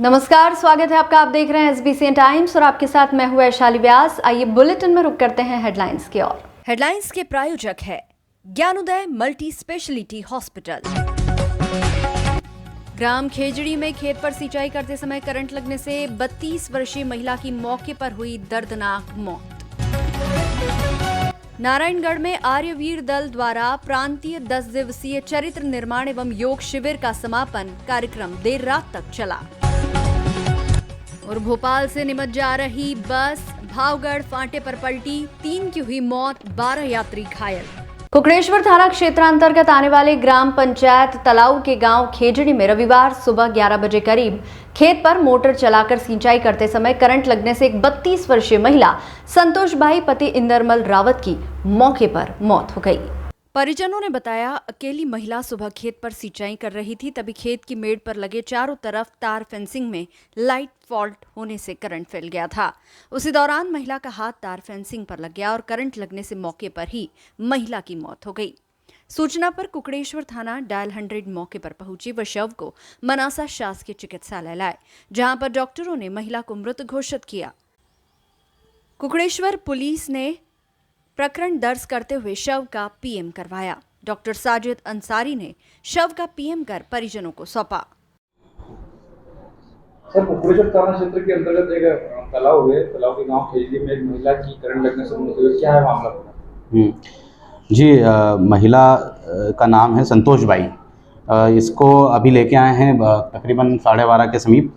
नमस्कार, स्वागत है आपका। आप देख रहे हैं SBCN टाइम्स और आपके साथ मैं हूं वैशाली व्यास। आइए बुलेटिन में रुक करते हैं हेडलाइंस की ओर। हेडलाइंस के प्रायोजक है ज्ञानोदय मल्टी स्पेशलिटी हॉस्पिटल। ग्राम खेजड़ी में खेत पर सिंचाई करते समय करंट लगने से 32 वर्षीय महिला की मौके पर हुई दर्दनाक मौत। नारायणगढ़ में आर्यवीर दल द्वारा प्रांतीय 10 दिवसीय चरित्र निर्माण एवं योग शिविर का समापन कार्यक्रम देर रात तक चला। और भोपाल से निमच जा रही बस भावगढ़ फांटे पर पलटी, 3 की हुई मौत, 12 यात्री घायल। कुकड़ेश्वर थाना क्षेत्रांतर्गत आने वाले ग्राम पंचायत तलाऊ के गांव खेजड़ी में रविवार सुबह 11 बजे करीब खेत पर मोटर चलाकर सिंचाई करते समय करंट लगने से एक 32 वर्षीय महिला संतोष भाई पति इंदरमल रावत की मौके पर मौत हो गई। परिजनों ने बताया, अकेली महिला सुबह खेत पर सिंचाई कर रही थी, तभी खेत की मेड़ पर लगे चारों तरफ तार फेंसिंग में लाइट फॉल्ट होने से करंट फैल गया था। उसी दौरान महिला का हाथ तार फेंसिंग पर लग गया और करंट लगने से मौके पर ही महिला की मौत हो गई। सूचना पर कुकड़ेश्वर थाना डायल 100 मौके पर पहुंची व शव को मनासा शासकीय चिकित्सालय लाए, जहां पर डॉक्टरों ने महिला को मृत घोषित किया। कुकड़ेश्वर पुलिस ने प्रकरण दर्ज करते हुए शव का पीएम करवाया। डॉक्टर साजिद अंसारी ने शव का पीएम कर परिजनों को सौंपा। सर, कुकड़ेश्वर थाना क्षेत्र के अंतर्गत एक तालाब है, तालाब के गांव खेजड़ी में एक महिला की करंट लगने से मौत हुई। क्या है मामला? जी, महिला का नाम है संतोष भाई। इसको अभी लेके आए हैं तकरीबन 12:30 के समीप,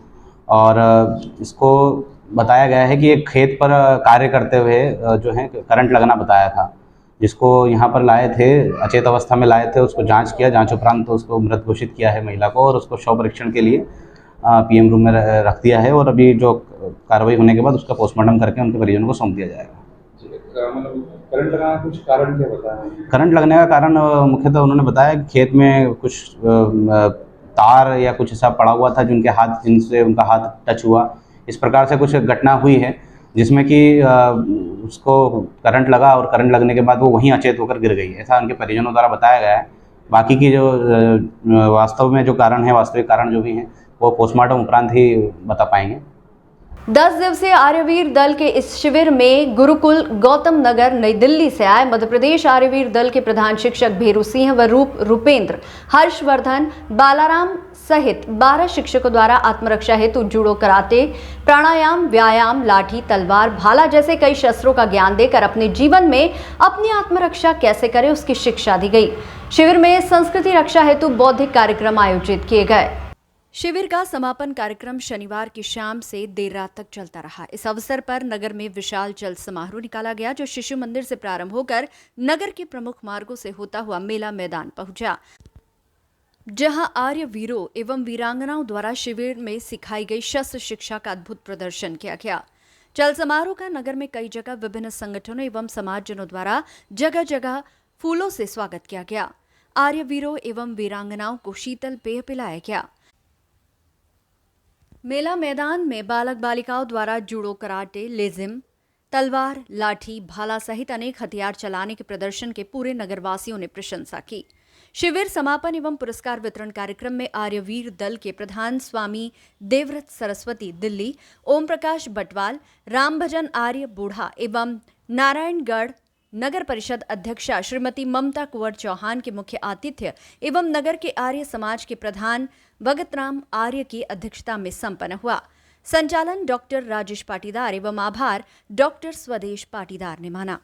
और इसको बताया गया है कि एक खेत पर कार्य करते हुए जो है करंट लगना बताया था, जिसको यहाँ पर लाए थे, अचेत अवस्था में लाए थे। उसको जांच किया, जांच उपरांत तो उसको मृत घोषित किया है महिला को, और उसको शव परीक्षण के लिए पीएम रूम में रख दिया है। और अभी जो कार्रवाई होने के बाद उसका पोस्टमार्टम करके उनके परिजनों को सौंप दिया जाएगा। करंट लगाना कुछ कारण क्या बताया? करंट लगने का कारण मुख्यतः उन्होंने बताया कि खेत में कुछ तार या कुछ ऐसा पड़ा हुआ था जिनसे उनका हाथ टच हुआ। इस प्रकार से कुछ घटना हुई है जिसमें कि उसको करंट लगा, और करंट लगने के बाद वो वहीं अचेत होकर गिर गई, ऐसा उनके परिजनों द्वारा बताया गया है। बाकी की जो वास्तव में जो कारण है, वास्तविक कारण जो भी हैं, वो पोस्टमार्टम उपरांत ही बता पाएंगे। 10 दिवसीय आर्यवीर दल के इस शिविर में गुरुकुल गौतम नगर नई दिल्ली से आए मध्य प्रदेश आर्यवीर दल के प्रधान शिक्षक भेरू सिंह व रूपेंद्र, हर्षवर्धन, बालाराम सहित 12 शिक्षकों द्वारा आत्मरक्षा हेतु जूडो, कराटे, प्राणायाम, व्यायाम, लाठी, तलवार, भाला जैसे कई शस्त्रों का ज्ञान देकर अपने जीवन में अपनी आत्मरक्षा कैसे करें उसकी शिक्षा दी गई। शिविर में संस्कृति रक्षा हेतु बौद्धिक कार्यक्रम आयोजित किए गए। शिविर का समापन कार्यक्रम शनिवार की शाम से देर रात तक चलता रहा। इस अवसर पर नगर में विशाल जल समारोह निकाला गया, जो शिशु मंदिर से प्रारंभ होकर नगर के प्रमुख मार्गों से होता हुआ मेला मैदान पहुंचा, जहां आर्य वीरों एवं वीरांगनाओं द्वारा शिविर में सिखाई गई शस्त्र शिक्षा का अद्भुत प्रदर्शन किया गया। जल समारोह का नगर में कई जगह विभिन्न संगठनों एवं समाजजनों द्वारा जगह जगह फूलों से स्वागत किया गया। आर्य वीरों एवं वीरांगनाओं को शीतल पेय पिलाया गया। मेला मैदान में बालक बालिकाओं द्वारा जूडो, कराटे, लेजिम, तलवार, लाठी, भाला सहित अनेक हथियार चलाने के प्रदर्शन के पूरे नगरवासियों ने प्रशंसा की। शिविर समापन एवं पुरस्कार वितरण कार्यक्रम में आर्यवीर दल के प्रधान स्वामी देवव्रत सरस्वती दिल्ली, ओम प्रकाश बटवाल, रामभजन आर्य बूढ़ा एवं नारायणगढ़ नगर परिषद अध्यक्षा श्रीमती ममता कुंवर चौहान के मुख्य आतिथ्य एवं नगर के आर्य समाज के प्रधान भगतराम आर्य की अध्यक्षता में संपन्न हुआ। संचालन डॉक्टर राजेश पाटीदार एवं आभार डॉक्टर स्वदेश पाटीदार ने माना।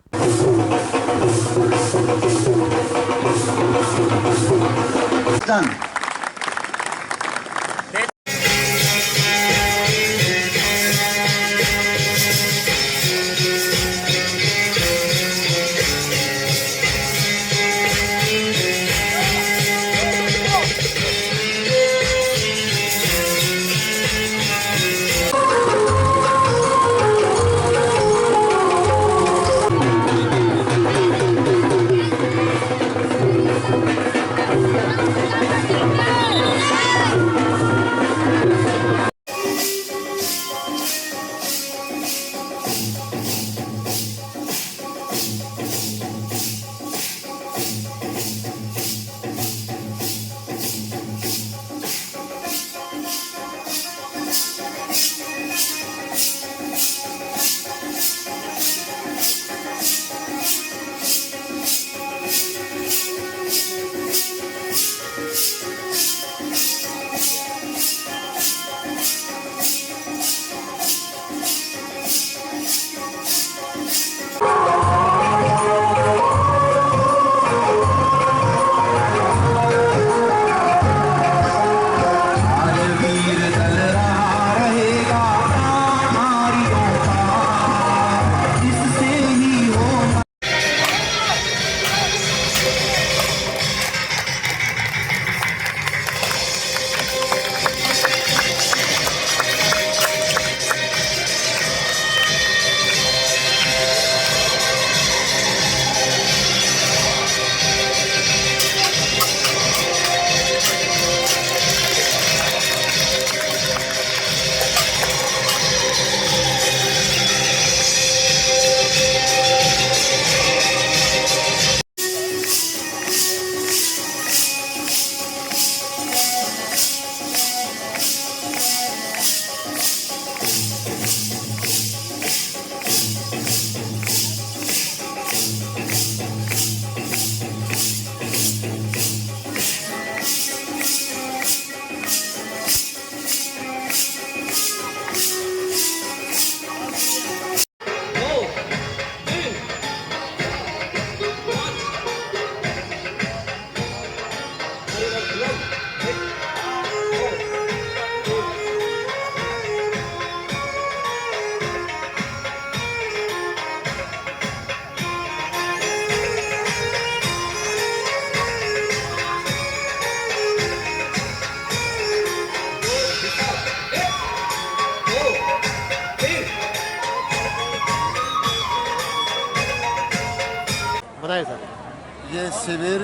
ये शिविर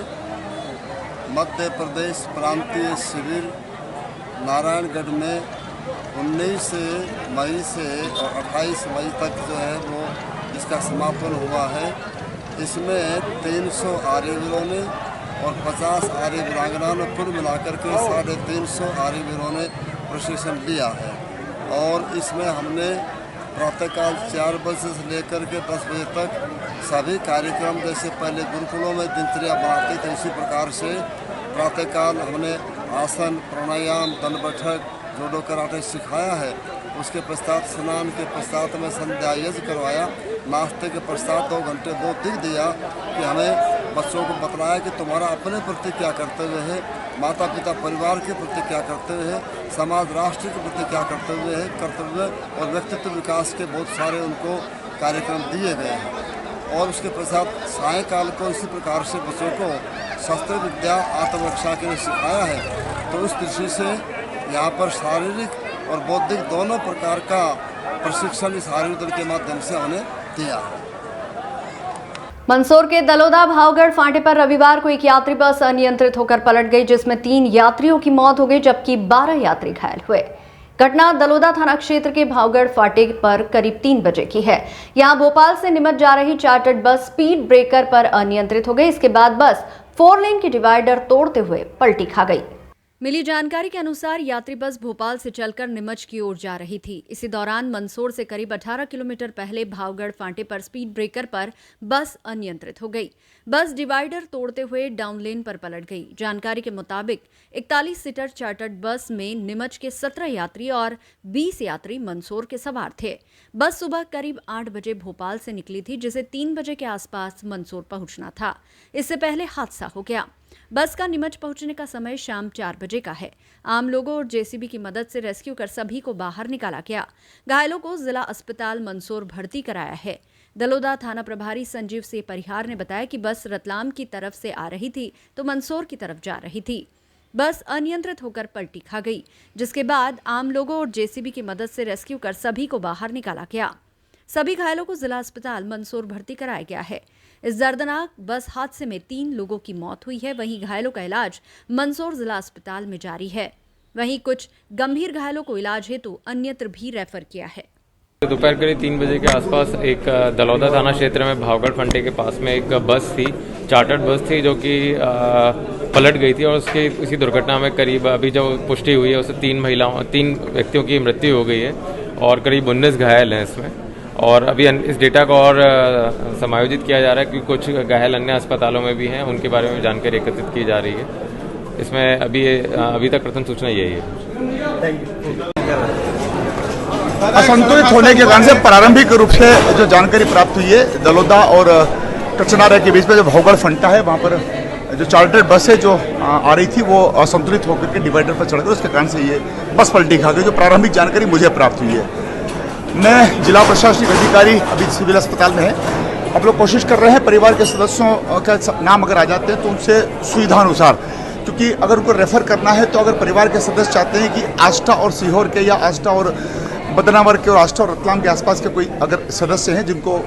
मध्य प्रदेश प्रांतीय शिविर नारायणगढ़ में 19 मई से और 28 मई तक जो है वो इसका समापन हुआ है। इसमें 300 आर्यवीरों ने और 50 आर्य वीरांगनाओं ने कुल मिलाकर के 350 आर्यवीरों ने प्रशिक्षण लिया है। और इसमें हमने प्रातःकाल 4 बजे से लेकर के 10 बजे तक सभी कार्यक्रम, जैसे पहले गुरुकुलों में दिनचर्या बनाते थे उसी प्रकार से प्रातःकाल हमने आसन, प्राणायाम, दंड बैठक, जूडो कराटे सिखाया है। उसके पश्चात स्नान के पश्चात में संध्या यज्ञ करवाया। नाश्ते के पश्चात 2 घंटे 2 दिख दिया कि हमें बच्चों को बतलाया कि तुम्हारा अपने प्रति क्या कर्तव्य है, माता पिता परिवार के प्रति क्या कर्तव्य है, समाज राष्ट्र के प्रति क्या कर्तव्य और व्यक्तित्व विकास के बहुत सारे उनको कार्यक्रम दिए गए हैं। और उसके पश्चात सायंकाल को इसी प्रकार से बच्चों को शस्त्र विद्या आत्मरक्षा के लिए सिखाया है। तो इस दृष्टि से यहाँ पर शारीरिक और बौद्धिक दोनों प्रकार का प्रशिक्षण इस आर्य दल के माध्यम से हमने दिया है। मंदसौर के दलोदा भावगढ़ फाटे पर रविवार को एक यात्री बस अनियंत्रित होकर पलट गई, जिसमें 3 यात्रियों की मौत हो गई जबकि 12 यात्री घायल हुए। घटना दलोदा थाना क्षेत्र के भावगढ़ फाटे पर करीब 3 बजे की है। यहां भोपाल से निमच जा रही चार्टर्ड बस स्पीड ब्रेकर पर अनियंत्रित हो गई। इसके बाद बस 4 लेन के डिवाइडर तोड़ते हुए पलटी खा गई। मिली जानकारी के अनुसार यात्री बस भोपाल से चलकर नीमच की ओर जा रही थी। इसी दौरान मंदसौर से करीब 18 किलोमीटर पहले भावगढ़ फाटे पर स्पीड ब्रेकर पर बस अनियंत्रित हो गई। बस डिवाइडर तोड़ते हुए डाउन लेन पर पलट गई। जानकारी के मुताबिक 41 सीटर चार्टर्ड बस में नीमच के 17 यात्री और 20 यात्री मंदसौर के सवार थे। बस सुबह करीब 8 बजे भोपाल से निकली थी, जिसे 3 बजे के आसपास मंदसौर पहुंचना था। इससे पहले हादसा हो गया। बस का नीमच पहुंचने का समय शाम 4 बजे का है। आम लोगों और जेसीबी की मदद से रेस्क्यू कर सभी को बाहर निकाला गया। घायलों को जिला अस्पताल मंदसौर भर्ती कराया है। दलोदा थाना प्रभारी संजीव सिंह परिहार ने बताया कि बस रतलाम की तरफ से आ रही थी तो मंदसौर की तरफ जा रही थी। बस अनियंत्रित होकर पलटी खा गई, जिसके बाद आम लोगों और जेसीबी की मदद से रेस्क्यू कर सभी को बाहर निकाला गया। सभी घायलों को जिला अस्पताल मंदसौर भर्ती कराया गया है। इस दर्दनाक बस हादसे में 3 लोगों की मौत हुई है। वहीं घायलों का इलाज मंदसौर जिला अस्पताल में जारी है। वहीं कुछ गंभीर घायलों को इलाज हेतु अन्यत्र भी रेफर किया है। दोपहर करीब 3 बजे के आसपास एक दलौदा थाना क्षेत्र में भावगढ़ फंटे के पास में एक बस थी, चार्टर्ड बस थी, जो कि पलट गई थी और उसकी इसी दुर्घटना में करीब अभी जो पुष्टि हुई है उससे 3 व्यक्तियों की मृत्यु हो गई है और करीब 19 घायल हैं इसमें। और अभी इस डेटा को और समायोजित किया जा रहा है, क्योंकि कुछ घायल अन्य अस्पतालों में भी हैं, उनके बारे में जानकारी एकत्रित की जा रही है। इसमें अभी तक प्रथम सूचना यही है। असंतुलित होने के कारण से प्रारंभिक रूप से जो जानकारी प्राप्त हुई है, दलोदा और कचनारा के बीच में जो भावगढ़ फंटा है वहाँ पर जो चार्टर्ड बस है जो आ रही थी वो असंतुलित होकर के डिवाइडर पर चढ़ गई, उसके कारण से ये बस पलटी खा गई। जो प्रारंभिक जानकारी मुझे प्राप्त हुई है। मैं जिला प्रशासनिक अधिकारी अभी सिविल अस्पताल में है। हम लोग कोशिश कर रहे हैं परिवार के सदस्यों का नाम अगर आ जाते हैं तो उनसे सुविधा अनुसार, क्योंकि अगर उनको रेफर करना है तो अगर परिवार के सदस्य चाहते हैं कि आष्टा और सीहोर के या आष्टा और बदनावर के और आष्टा और रतलाम के आसपास के कोई अगर सदस्य हैं जिनको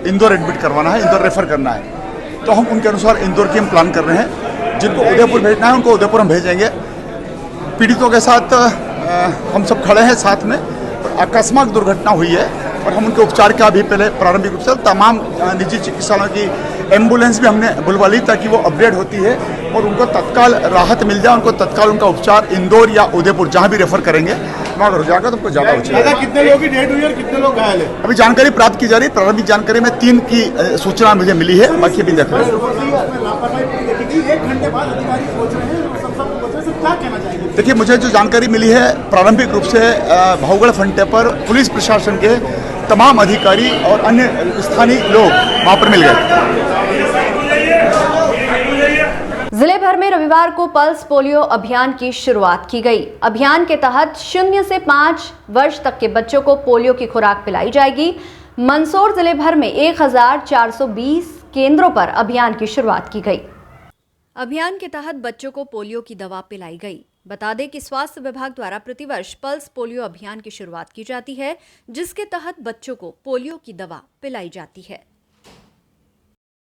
इंदौर एडमिट करवाना है, इंदौर रेफर करना है, तो हम उनके अनुसार इंदौर की हम प्लान कर रहे हैं। जिनको उदयपुर भेजना है उनको उदयपुर हम भेजेंगे। पीड़ितों के साथ हम सब खड़े हैं साथ में। अकस्मात दुर्घटना हुई है और हम उनके उपचार का भी पहले प्रारंभिक रूप से तमाम निजी चिकित्सालयों की एम्बुलेंस भी हमने बुलवा ली ताकि वो अपग्रेड होती है और उनको तत्काल राहत मिल जाए, उनको तत्काल उनका उपचार इंदौर या उदयपुर जहाँ भी रेफर करेंगे वहाँ हो जाएगा, तो उनको ज़्यादा उचित। कितने लोगों की डेथ हुई और कितने लोग घायल हैं? अभी जानकारी प्राप्त की जा रही है। प्रारंभिक जानकारी में 3 की सूचना मुझे मिली है, बाकी भी देख रहे हैं। देखिए, मुझे जो जानकारी मिली है प्रारंभिक रूप से भावगढ़ फंटे पर पुलिस प्रशासन के तमाम अधिकारी और अन्य स्थानीय लोग वहां पर मिल गए। जिले भर में रविवार को पल्स पोलियो अभियान की शुरुआत की गई। अभियान के तहत 0 से 5 वर्ष तक के बच्चों को पोलियो की खुराक पिलाई जाएगी। मंदसौर जिले भर में 1420 केंद्रों पर अभियान की शुरुआत की गई। अभियान के तहत बच्चों को पोलियो की दवा पिलाई गई। बता दें कि स्वास्थ्य विभाग द्वारा प्रतिवर्ष पल्स पोलियो अभियान की शुरुआत की जाती है, जिसके तहत बच्चों को पोलियो की दवा पिलाई जाती है।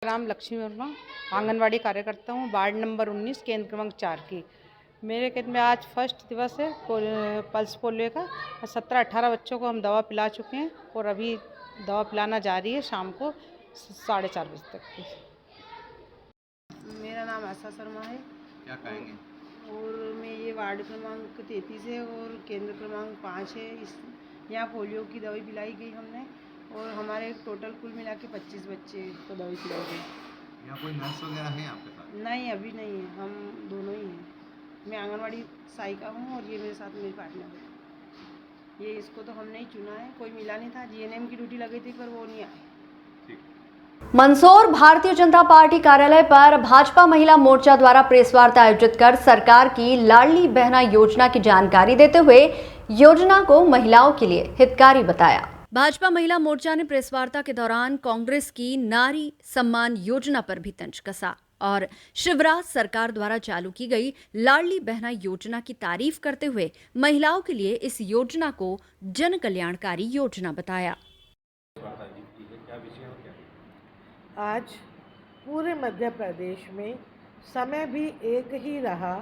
नाम लक्ष्मी वर्मा, आंगनवाड़ी कार्यकर्ता हूँ, वार्ड नंबर 19, केंद्र क्रमांक 4 की। मेरे क्षेत्र में आज फर्स्ट दिवस है पल्स पोलियो का। 17-18 बच्चों को हम दवा पिला चुके हैं और अभी दवा पिलाना जारी है शाम को 4:30 बजे तक की। मेरा नाम आशा शर्मा है। क्या कहेंगे? और मैं ये वार्ड क्रमांक 33 है और केंद्र क्रमांक 5 है। यहाँ पोलियो की दवाई पिलाई गई हमने और हमारे टोटल कुल मिला के 25 बच्चे को दवाई पिलाई गई। यहाँ कोई नर्स वगैरह है आपके साथ? नहीं, अभी नहीं है, हम दोनों ही हैं। मैं आंगनवाड़ी सहायिका हूँ और ये मेरे साथ मेरी पार्टनर है। ये इसको तो हमने ही चुना है, कोई मिला नहीं था। जीएनएम की ड्यूटी लगी थी पर वो नहीं आए। मंदसौर भारतीय जनता पार्टी कार्यालय पर भाजपा महिला मोर्चा द्वारा प्रेस वार्ता आयोजित कर सरकार की लाडली बहना योजना की जानकारी देते हुए योजना को महिलाओं के लिए हितकारी बताया। भाजपा महिला मोर्चा ने प्रेस वार्ता के दौरान कांग्रेस की नारी सम्मान योजना पर भी तंज कसा और शिवराज सरकार द्वारा चालू की गई लाडली बहना योजना की तारीफ करते हुए महिलाओं के लिए इस योजना को जन कल्याणकारी योजना बताया। आज पूरे मध्य प्रदेश में समय भी एक ही रहा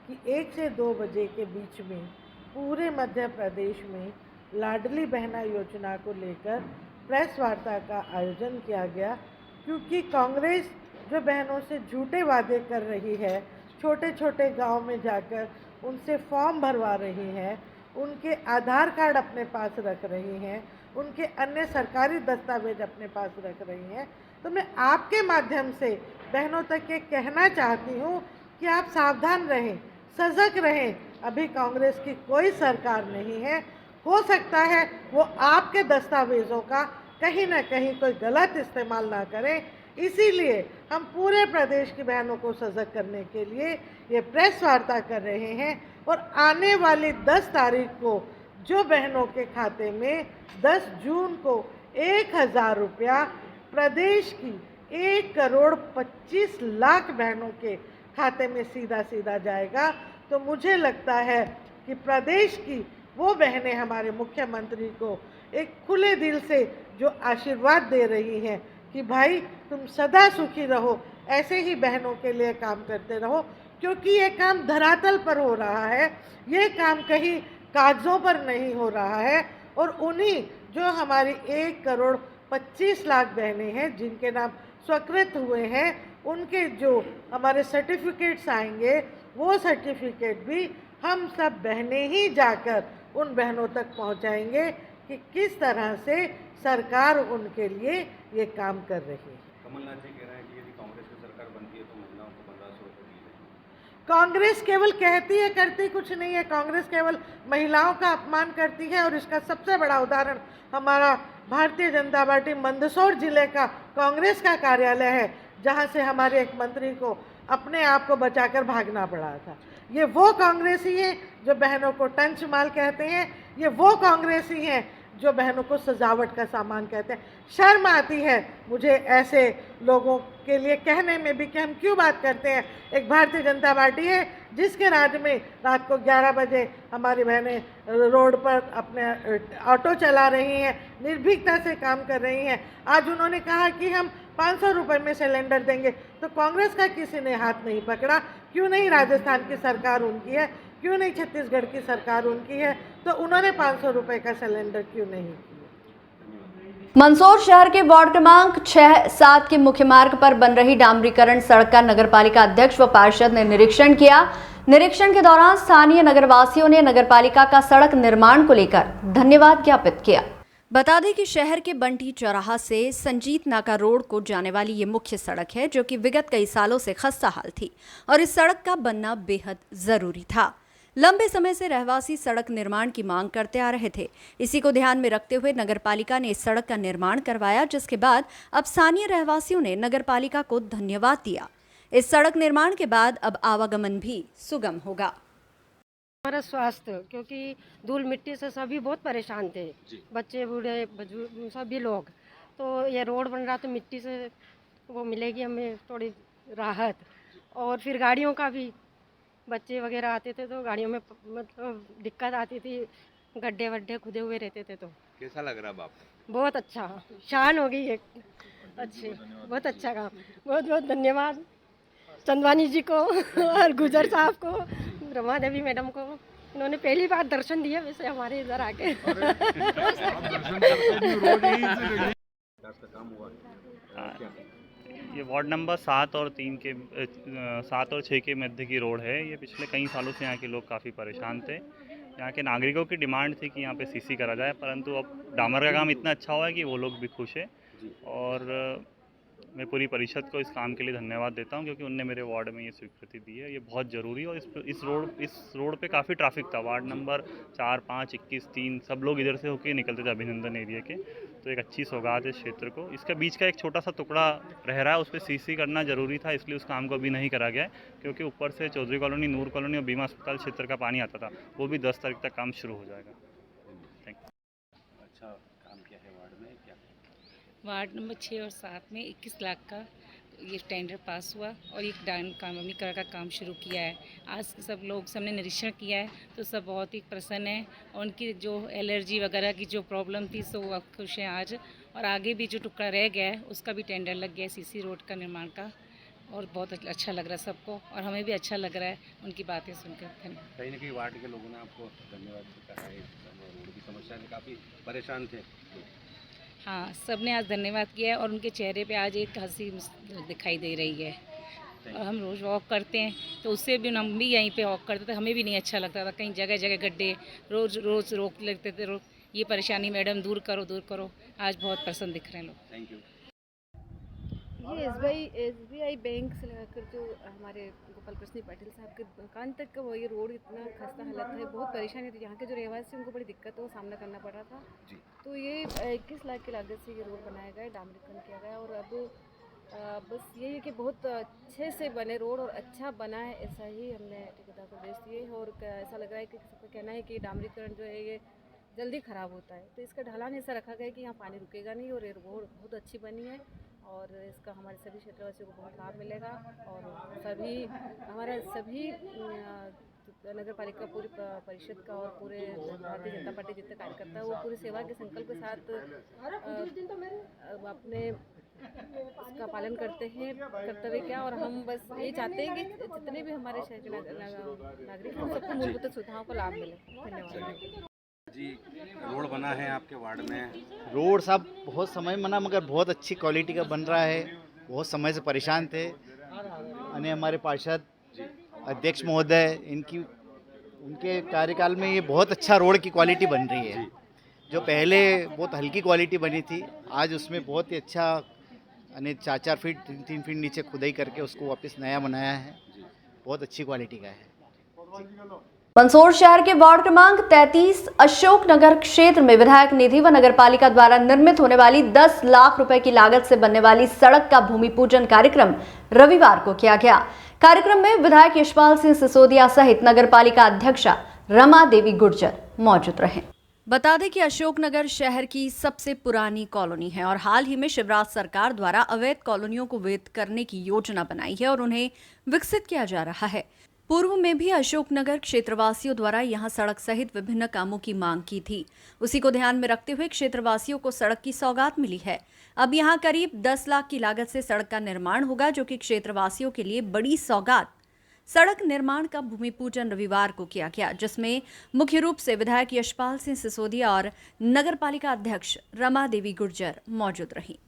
कि 1 से 2 बजे के बीच में पूरे मध्य प्रदेश में लाडली बहना योजना को लेकर प्रेस वार्ता का आयोजन किया गया, क्योंकि कांग्रेस जो बहनों से झूठे वादे कर रही है, छोटे छोटे गांव में जाकर उनसे फॉर्म भरवा रही है, उनके आधार कार्ड अपने पास रख रही हैं, उनके अन्य सरकारी दस्तावेज अपने पास रख रही हैं। तो मैं आपके माध्यम से बहनों तक ये कहना चाहती हूँ कि आप सावधान रहें, सजग रहें। अभी कांग्रेस की कोई सरकार नहीं है। हो सकता है वो आपके दस्तावेज़ों का कहीं ना कहीं कोई गलत इस्तेमाल ना करें, इसीलिए हम पूरे प्रदेश की बहनों को सजग करने के लिए ये प्रेस वार्ता कर रहे हैं। और आने वाली 10 तारीख को जो बहनों के खाते में 10 जून को 1000 रुपया प्रदेश की 1,25,00,000 बहनों के खाते में सीधा सीधा जाएगा, तो मुझे लगता है कि प्रदेश की वो बहनें हमारे मुख्यमंत्री को एक खुले दिल से जो आशीर्वाद दे रही हैं कि भाई तुम सदा सुखी रहो, ऐसे ही बहनों के लिए काम करते रहो, क्योंकि ये काम धरातल पर हो रहा है, ये काम कहीं कागज़ों पर नहीं हो रहा है। और उन्हीं जो हमारी 1,25,00,000 बहनें हैं जिनके नाम स्वीकृत हुए हैं, उनके जो हमारे सर्टिफिकेट्स आएंगे, वो सर्टिफिकेट भी हम सब बहनें ही जाकर उन बहनों तक पहुंचाएंगे कि किस तरह से सरकार उनके लिए ये काम कर रही है। कमलनाथ जी कह रहे हैं कि यदि कांग्रेस की सरकार बनती है तो महिलाओं को 1500 रुपये दिए जाएंगे। कांग्रेस केवल कहती है, करती कुछ नहीं है। कांग्रेस केवल महिलाओं का अपमान करती है और इसका सबसे बड़ा उदाहरण हमारा भारतीय जनता पार्टी मंदसौर जिले का कांग्रेस का कार्यालय है, जहां से हमारे एक मंत्री को अपने आप को बचाकर भागना पड़ा था। ये वो कांग्रेसी हैं जो बहनों को टंच माल कहते हैं, ये वो कांग्रेसी हैं जो बहनों को सजावट का सामान कहते हैं। शर्म आती है मुझे ऐसे लोगों के लिए कहने में भी कि हम क्यों बात करते हैं। एक भारतीय जनता पार्टी है जिसके राज्य में रात को 11 बजे हमारी बहनें रोड पर अपने ऑटो चला रही हैं, निर्भीकता से काम कर रही हैं। आज उन्होंने कहा कि हम 500 रुपये में सिलेंडर देंगे, तो कांग्रेस का किसी ने हाथ नहीं पकड़ा। क्यों नहीं राजस्थान की सरकार उनकी है, क्यों नहीं छत्तीसगढ़ की सरकार उनकी है, तो उन्होंने 500 रुपये का सिलेंडर क्यों नहीं किया। मंदसौर शहर के वार्ड क्रमांक 6-7 के मुख्य मार्ग पर बन रही डामरीकरण सड़क का नगरपालिका अध्यक्ष व पार्षद ने निरीक्षण किया। निरीक्षण के दौरान स्थानीय नगरवासियों ने नगरपालिका का सड़क निर्माण को लेकर धन्यवाद ज्ञापित किया। बता दें कि शहर के बंटी चौराहा से संजीत नाका रोड को जाने वाली ये मुख्य सड़क है, जो कि विगत कई सालों से खस्ता हाल थी और इस सड़क का बनना बेहद जरूरी था। लंबे समय से रहवासी सड़क निर्माण की मांग करते आ रहे थे। इसी को ध्यान में रखते हुए नगरपालिका ने इस सड़क का निर्माण करवाया, जिसके बाद अब स्थानीय रहवासियों ने नगरपालिका को धन्यवाद दिया। इस सड़क निर्माण के बाद अब आवागमन भी सुगम होगा। हमारा स्वास्थ्य, क्योंकि धूल मिट्टी से सभी बहुत परेशान थे, बच्चे बूढ़े बुजुर्ग सभी लोग। तो ये रोड बन रहा तो मिट्टी से वो मिलेगी हमें थोड़ी राहत। और फिर गाड़ियों का भी, बच्चे वगैरह आते थे तो गाड़ियों में मतलब दिक्कत आती थी, गड्ढे वड्ढे खुदे हुए रहते थे। तो कैसा लग रहा है आपको? बहुत अच्छा, शान हो गई एक अच्छे, बहुत अच्छा काम, बहुत बहुत धन्यवाद चंदवानी जी को और गुजर साहब को, रमा देवी मैडम को। इन्होंने पहली बार दर्शन दिया वैसे हमारे इधर आके। ये वार्ड नंबर 7 और 3 के 7 और 6 के मध्य की रोड है। ये पिछले कई सालों से यहाँ के लोग काफ़ी परेशान थे। यहाँ के नागरिकों की डिमांड थी कि यहाँ पे सीसी करा जाए, परंतु अब डामर का काम इतना अच्छा हुआ है कि वो लोग भी खुश हैं। और मैं पूरी परिषद को इस काम के लिए धन्यवाद देता हूँ, क्योंकि उनने मेरे वार्ड में ये स्वीकृति दी है। ये बहुत ज़रूरी है। और इस रोड पे काफ़ी ट्रैफिक था। वार्ड नंबर 4, 5, 21, 3 सब लोग इधर से होके निकलते थे अभिनंदन एरिया के। तो एक अच्छी सौगात है इस क्षेत्र को। इसका बीच का एक छोटा सा टुकड़ा रह रहा है, उस पर सीसी करना ज़रूरी था, इसलिए उस काम को अभी नहीं करा गया है, क्योंकि ऊपर से चौधरी कॉलोनी, नूर कॉलोनी और बीमा अस्पताल क्षेत्र का पानी आता था। वो भी 10 तारीख तक काम शुरू हो जाएगा। Thank you. अच्छा काम किया है वार्ड में, क्या वार्ड नंबर 6 और 7 में 21 लाख का ये टेंडर पास हुआ और एक डामरीकरण का काम शुरू किया है। आज सब लोग सबने निरीक्षण किया है तो सब बहुत ही प्रसन्न हैं, और उनकी जो एलर्जी वगैरह की जो प्रॉब्लम थी सो वो खुश हैं आज। और आगे भी जो टुकड़ा रह गया है उसका भी टेंडर लग गया है सीसी रोड का निर्माण का, और बहुत अच्छा लग रहा है सबको, और हमें भी अच्छा लग रहा है उनकी बातें सुनकर। धन्यवाद। कहीं ना कहीं वार्ड के लोगों ने आपको धन्यवाद कहा है, रोड की समस्या से काफ़ी परेशान थे। हाँ, सबने आज धन्यवाद किया है और उनके चेहरे पे आज एक हंसी दिखाई दे रही है। और हम रोज़ वॉक करते हैं तो उससे भी हम भी यहीं पे वॉक करते थे, हमें भी नहीं अच्छा लगता था। कहीं जगह जगह गड्ढे रोज़ रोक लेते थे, ये परेशानी मैडम दूर करो। आज बहुत प्रसन्न दिख रहे हैं लोग। Thank you. ये SBI बैंक से लगाकर जो हमारे गोपाल कृष्ण पाटिल साहब के दुकान तक का वो ये रोड इतना खस्ता हालत है, बहुत परेशानी थी। यहाँ के जो रहवासी उनको बड़ी दिक्कतों का सामना करना पड़ रहा था। तो ये 21 लाख की लागत से ये रोड बनाया गया है, डामरीकरण किया गया, और अब बस यही है कि बहुत अच्छे से बने रोड और अच्छा बना है, ऐसा ही हमने ठेकेदार को निर्देश दिए। और ऐसा लग रहा है कि सबका कहना है कि डामरीकरण जो है ये जल्दी ख़राब होता है, तो इसका ढलान ऐसा रखा गया है कि यहाँ पानी रुकेगा नहीं, और ये रोड बहुत अच्छी बनी है और इसका हमारे सभी क्षेत्रवासियों को बहुत लाभ मिलेगा। और सभी नगर पालिका पूरी परिषद का और पूरे भारतीय जनता पार्टी जितने कार्यकर्ता है वो पूरी सेवा के संकल्प के साथ अपने इसका पालन करते हैं, कर्तव्य क्या। और हम बस यही चाहते हैं कि जितने भी हमारे शहर के नागरिक हैं सबको मूलभूत सुविधाओं का लाभ मिले। धन्यवाद जी। रोड बना है आपके वार्ड में? रोड साहब बहुत समय बना, मगर बहुत अच्छी क्वालिटी का बन रहा है। बहुत समय से परेशान थे, यानी हमारे पार्षद अध्यक्ष महोदय उनके कार्यकाल में ये बहुत अच्छा रोड की क्वालिटी बन रही है। जो पहले बहुत हल्की क्वालिटी बनी थी, आज उसमें बहुत ही अच्छा, यानी 4-4 फीट 3-3 फीट नीचे खुदाई करके उसको वापस नया बनाया है। बहुत अच्छी क्वालिटी का है। मंदसौर शहर के वार्ड क्रमांक 33 अशोकनगर क्षेत्र में विधायक निधि व नगरपालिका द्वारा निर्मित होने वाली 10 लाख रुपए की लागत से बनने वाली सड़क का भूमि पूजन कार्यक्रम रविवार को किया गया। कार्यक्रम में विधायक यशपाल सिंह सिसोदिया सहित नगरपालिका अध्यक्षा रमा देवी गुर्जर मौजूद रहे। बता दें कि अशोकनगर शहर की सबसे पुरानी कॉलोनी है और हाल ही में शिवराज सरकार द्वारा अवैध कॉलोनियों को वैध करने की योजना बनाई है और उन्हें विकसित किया जा रहा है। पूर्व में भी अशोकनगर क्षेत्रवासियों द्वारा यहां सड़क सहित विभिन्न कामों की मांग की थी। उसी को ध्यान में रखते हुए क्षेत्रवासियों को सड़क की सौगात मिली है। अब यहां करीब 10 लाख की लागत से सड़क का निर्माण होगा, जो कि क्षेत्रवासियों के लिए बड़ी सौगात। सड़क निर्माण का भूमि पूजन रविवार को किया गया, जिसमें मुख्य रूप से विधायक यशपाल सिंह सिसोदिया और नगरपालिका अध्यक्ष रमा देवी गुर्जर मौजूद रही।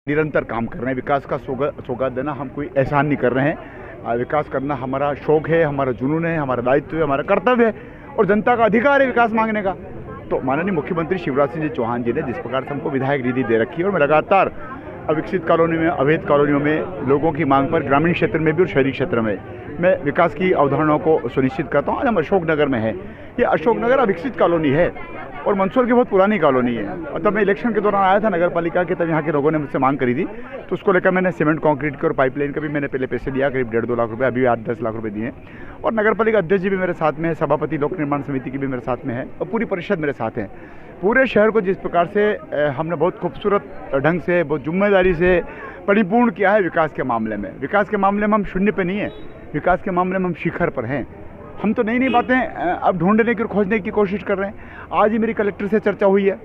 निरंतर काम कर रहे हैं, विकास का सौगात देना हम कोई एहसान नहीं कर रहे हैं। विकास करना हमारा शौक है, हमारा जुनून है, हमारा दायित्व है, हमारा कर्तव्य है और जनता का अधिकार है विकास मांगने का। तो माननीय मुख्यमंत्री शिवराज सिंह चौहान जी ने जिस प्रकार से हमको विधायक निधि दे रखी है और मैं लगातार अविकसित कॉलोनी में, अवैध कॉलोनियों में लोगों की मांग पर ग्रामीण क्षेत्र में भी और शहरी क्षेत्र में मैं विकास की अवधारणाओं को सुनिश्चित करता हूँ। आज हम अशोकनगर में है। ये अशोकनगर अविकसित कॉलोनी है और मंदसौर की बहुत पुरानी कॉलोनी है। और तब मैं इलेक्शन के दौरान आया था नगर पालिका के, तब यहाँ के लोगों ने मुझसे मांग करी थी, तो उसको लेकर मैंने सीमेंट कंक्रीट के और पाइपलाइन का भी मैंने पहले पैसे दिया, करीब 1.5-2 लाख रुपए, अभी 8-10 लाख रुपए दिए। और नगर पालिका अध्यक्ष जी भी मेरे साथ में है, सभापति लोक निर्माण समिति की भी मेरे साथ में है और पूरी परिषद मेरे साथ है। पूरे शहर को जिस प्रकार से हमने बहुत खूबसूरत ढंग से, बहुत जिम्मेदारी से परिपूर्ण किया है विकास के मामले में। विकास के मामले में हम शून्य पे नहीं है, विकास के मामले में हम शिखर पर हैं। हम तो नई नई बातें अब ढूंढने की और खोजने की कोशिश कर रहे हैं। आज ही मेरी कलेक्टर से चर्चा हुई है,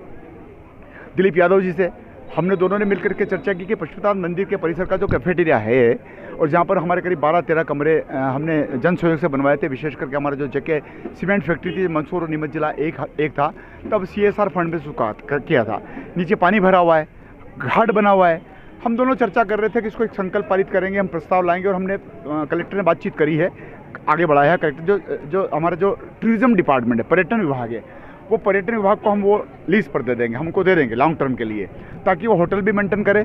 दिलीप यादव जी से। हमने दोनों ने मिलकर के चर्चा की कि पशुपतिनाथ मंदिर के परिसर का जो कैफेटेरिया है और जहाँ पर हमारे करीब 12-13 कमरे हमने जन सहयोग से बनवाए थे, विशेष करके हमारा जो जगह सीमेंट फैक्ट्री थी मंदसौर और नीमच जिला एक था, तब CSR फंड में उसका किया था। नीचे पानी भरा हुआ है, घाट बना हुआ है। हम दोनों चर्चा कर रहे थे कि इसको एक संकल्प पारित करेंगे, हम प्रस्ताव लाएंगे और हमने कलेक्टर ने बातचीत करी है, आगे बढ़ाया है। कलेक्टर जो हमारा जो टूरिज्म डिपार्टमेंट है, पर्यटन विभाग है, वो पर्यटन विभाग को हम वो लीज पर दे देंगे, हमको दे देंगे लॉन्ग टर्म के लिए, ताकि वो होटल भी मेंटेन करे,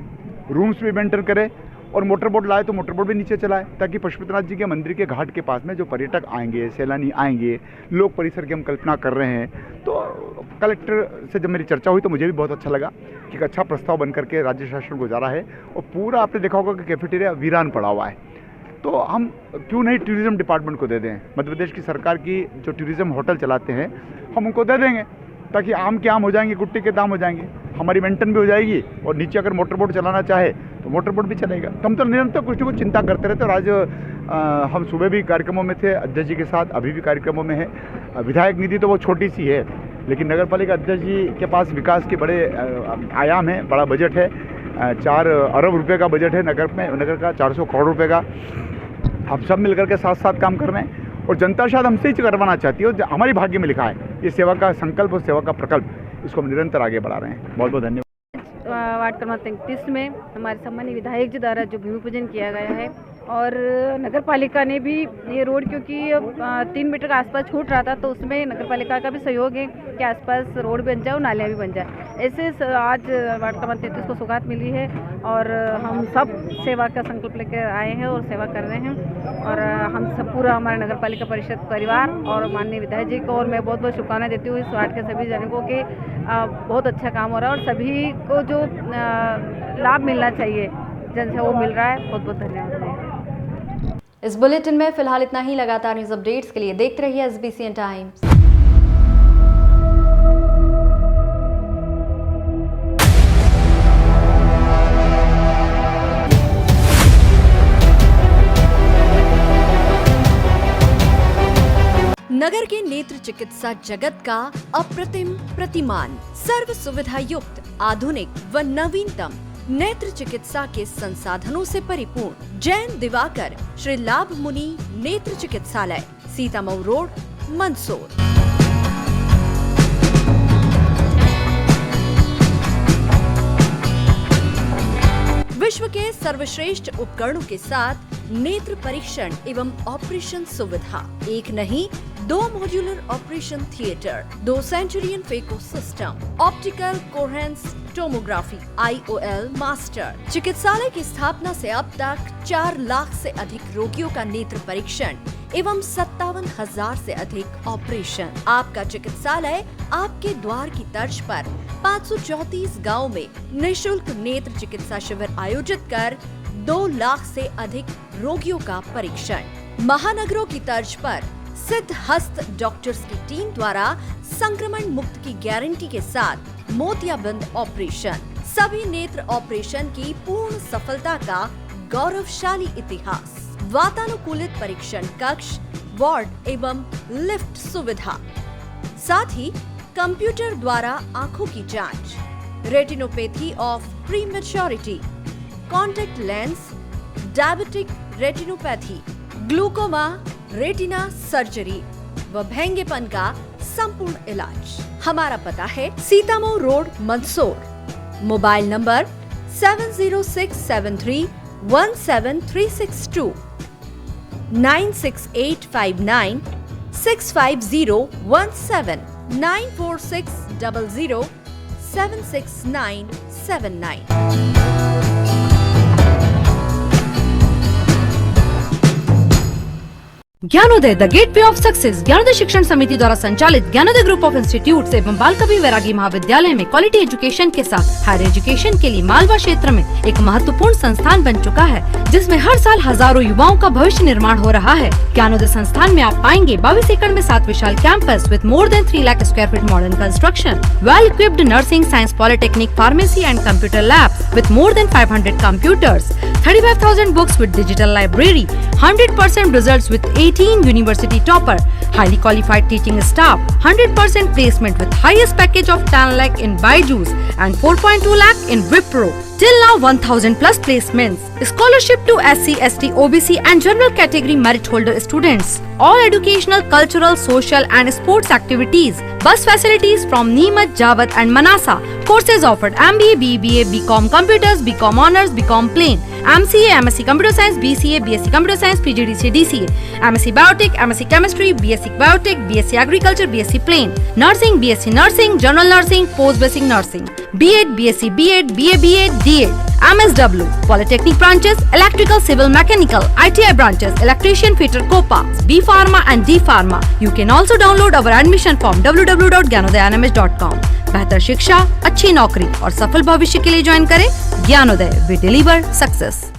रूम्स भी मेंटेन करे और मोटर बोट लाए तो मोटर बोट भी नीचे चलाए, ताकि पशुपतिनाथ जी के मंदिर के घाट के पास में जो पर्यटक आएंगे, सैलानी आएंगे, लोक परिसर की हम कल्पना कर रहे हैं। तो कलेक्टर से जब मेरी चर्चा हुई तो मुझे भी बहुत अच्छा लगा कि एक अच्छा प्रस्ताव बन करके राज्य शासन को जा रहा है और पूरा आपने देखा होगा कि कैफेटेरिया वीरान पड़ा हुआ है। तो हम क्यों नहीं टूरिज्म डिपार्टमेंट को दे दें, मध्य प्रदेश की सरकार की जो टूरिज्म होटल चलाते हैं हम उनको दे देंगे, ताकि आम के आम हो जाएंगे, गुट्टी के दाम हो जाएंगे, हमारी मेंटेन भी हो जाएगी और नीचे अगर मोटर बोट चलाना चाहे तो मोटर बोट भी चलेगा। तो हम तो निरंतर कुछ न कुछ चिंता करते रहते और आज हम सुबह भी कार्यक्रमों में थे अध्यक्ष जी के साथ, अभी भी कार्यक्रमों में है। विधायक निधि तो वो छोटी सी है, लेकिन नगर पालिका अध्यक्ष जी के पास विकास के बड़े आयाम हैं, बड़ा बजट है, 4 अरब रुपये का बजट है नगर का 400 करोड़ रुपये का। हम सब मिलकर के साथ साथ काम कर रहे हैं और जनता शायद हमसे ही करवाना चाहती है और हमारी भाग्य में लिखा है ये सेवा का संकल्प और सेवा का प्रकल्प, इसको हम निरंतर आगे बढ़ा रहे हैं। बहुत बहुत धन्यवाद। वार्ड क्रमांक 33 में हमारे सम्मानीय विधायक जी द्वारा जो भूमि पूजन किया गया है और नगर पालिका ने भी ये रोड, क्योंकि 3 मीटर के आसपास छूट रहा था, तो उसमें नगर पालिका का भी सहयोग है कि आसपास रोड बन जाए और नालियाँ भी बन जाए। ऐसे आज वार्ड क्रमांक 33 को सौगात मिली है और हम सब सेवा का संकल्प लेकर आए हैं और सेवा कर रहे हैं और हम सब पूरा हमारा नगर पालिका परिषद परिवार और माननीय विधायक जी को और मैं बहुत बहुत शुभकामनाएं देती हूँ इस वार्ड के सभी जनों को कि बहुत अच्छा काम हो रहा है और सभी को जो लाभ मिलना चाहिए जन से वो मिल रहा है। बहुत बहुत धन्यवाद। इस बुलेटिन में फिलहाल इतना ही। लगातार न्यूज अपडेट्स के लिए देखते रहिए SBCN टाइम्स। नगर के नेत्र चिकित्सा जगत का अप्रतिम प्रतिमान, सर्व सुविधा युक्त, आधुनिक व नवीनतम नेत्र चिकित्सा के संसाधनों से परिपूर्ण जैन दिवाकर श्री लाभ मुनि नेत्र चिकित्सालय, सीतामऊ रोड, मंदसौर। विश्व के सर्वश्रेष्ठ उपकरणों के साथ नेत्र परीक्षण एवं ऑपरेशन सुविधा, एक नहीं 2 modular operation theatre, 2 Centurion phaco system, optical coherence tomography, IOL master. चिकित्सालय की स्थापना से अब तक 4 लाख से अधिक रोगियों का नेत्र परीक्षण एवं 57,000 से अधिक ऑपरेशन। आपका चिकित्सालय आपके द्वार की तर्ज पर 534 गाँव में निःशुल्क नेत्र चिकित्सा शिविर आयोजित कर 2 लाख से अधिक रोगियों का परीक्षण। महानगरों की तर्ज पर सिद्ध हस्त डॉक्टर्स की टीम द्वारा संक्रमण मुक्त की गारंटी के साथ मोतियाबिंद ऑपरेशन। सभी नेत्र ऑपरेशन की पूर्ण सफलता का गौरवशाली इतिहास। वातानुकूलित परीक्षण कक्ष, वार्ड एवं लिफ्ट सुविधा, साथ ही कंप्यूटर द्वारा आंखों की जांच, retinopathy of prematurity, contact lens, diabetic retinopathy, glaucoma, retina surgery व भेंगेपन का संपूर्ण इलाज। हमारा पता है Sitamau road, Mandsaur. Mobile number 7067317362, 96859650179, 9460076979। Gyanoday the gateway of success Gyanoday शिक्षण समिति द्वारा संचालित ज्ञानोदय ग्रुप ऑफ इंस्टीट्यूट एवं बाल कवि वैरागी महाविद्यालय में क्वालिटी एजुकेशन के साथ हायर एजुकेशन के लिए मालवा क्षेत्र में एक महत्वपूर्ण संस्थान बन चुका है, जिसमें हर साल हजारों युवाओं का भविष्य निर्माण हो रहा है। ज्ञानोदय संस्थान में आप पाएंगे 22 एकड़ में 7 विशाल campus with more than 3 lakh square feet modern construction, well equipped nursing, science, polytechnic, pharmacy and computer labs with more than 500 computers, 35,000 books with digital library, 100% results with 18 university topper, highly qualified teaching staff, 100% placement with highest package of 10 lakh in Byju's and 4.2 lakh in Wipro. Till now 1000 plus placements. Scholarship to SC, ST, OBC and general category merit holder students. All educational, cultural, social and sports activities. Bus facilities from Neemuch, Jawat and Manasa. Courses offered MBA, BBA, BCom Computers, BCom Honors, BCom Plain, MCA, MSc Computer Science, BCA, BSc Computer Science, PGDCA, DCA, MSc Biotic, MSc Chemistry, BSc Biotic, BSc Agriculture, BSc Plain, Nursing, BSc Nursing, General Nursing, Post Basic Nursing, B.Ed, BSc B.Ed, BA, B.Ed, D.Ed, MSW, Polytechnic branches, Electrical, Civil, Mechanical, ITI branches, Electrician, Fitter, Copa, B Pharma and D Pharma. You can also download our admission form www.gyanodayanmh.com. बेहतर शिक्षा, अच्छी नौकरी और सफल भविष्य के लिए join करें ज्ञानोदय। We deliver success.